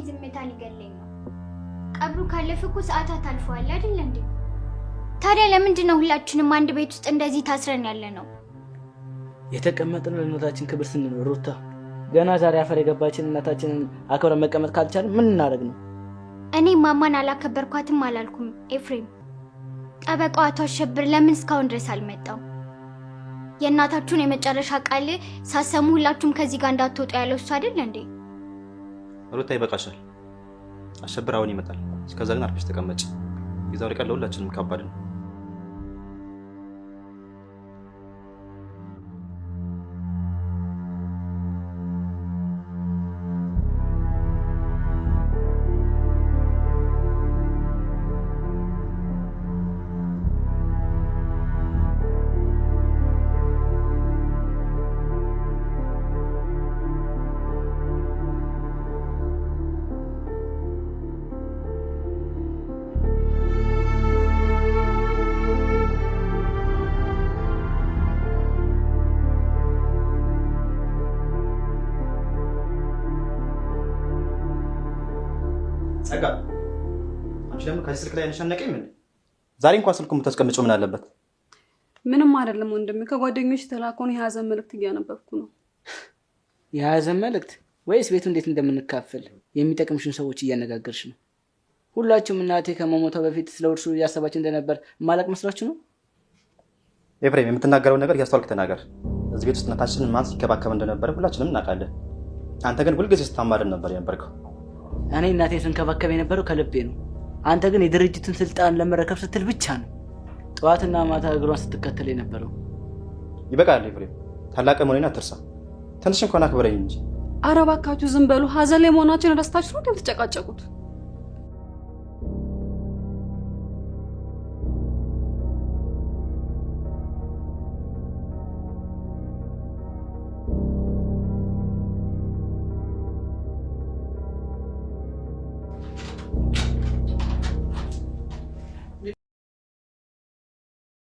ዝምታ ሊገለኝ ነው። ቀብሩ ካለፈ እኮ ሰዓታት አልፈዋል አይደል እንዴ? ታዲያ ለምንድን ነው ሁላችንም አንድ ቤት ውስጥ እንደዚህ ታስረን ያለ ነው? የተቀመጥነው ለእናታችን ክብር ስንል ሩታ፣ ገና ዛሬ አፈር የገባችን እናታችንን አክብረን መቀመጥ ካልቻልን ምን እናደርግ ነው? እኔ ማማን አላከበርኳትም አላልኩም ኤፍሬም። ጠበቃው አቶ አሸብር ለምን እስካሁን ድረስ አልመጣም? የእናታችሁን የመጨረሻ ቃል ሳሰሙ ሁላችሁም ከዚህ ጋር እንዳትወጡ ያለው እሱ አይደል እንዴ? ሩታ ይበቃሻል። አሸብር አሁን ይመጣል። እስከዛ ግን አርፈሽ ተቀመጭ። የዛሬ ቀን ለሁላችንም ከባድ ነው። ጸጋ፣ አንቺ ደግሞ ከዚህ ስልክ ላይ ነሻነቀኝ ምን? ዛሬ እንኳን ስልኩን የምታስቀምጪው ምን አለበት? ምንም አይደለም ወንድሜ፣ ከጓደኞች የተላከውን የሀዘን መልእክት እያነበብኩ ነው። የሀዘን መልእክት ወይስ ቤቱ እንዴት እንደምንካፈል የሚጠቅምሽን ሰዎች እያነጋገርሽ ነው? ሁላችሁም እናቴ ከመሞቷ በፊት ስለ እርሱ እያሰባችሁ እንደነበር ማለቅ መስላችሁ ነው? ኤፍሬም፣ የምትናገረውን ነገር እያስተዋልክ ተናገር። እዚህ ቤት ውስጥ እናታችንን ማን ሲከባከብ እንደነበረ ሁላችንም እናውቃለን። አንተ ግን ሁልጊዜ ስታማርን ነበር የነበርከው። እኔ እናቴን ስንከባከብ የነበረው ከልቤ ነው። አንተ ግን የድርጅቱን ስልጣን ለመረከብ ስትል ብቻ ነው ጠዋትና ማታ እግሯን ስትከተል የነበረው። ይበቃል ኤፍሬም፣ ታላቅ መሆኔን አትርሳ። ትንሽ እንኳን አክብረኝ እንጂ። ኧረ እባካችሁ ዝም በሉ። ሀዘን ላይ መሆናችን ረስታችሁ ነው እንደምትጨቃጨቁት?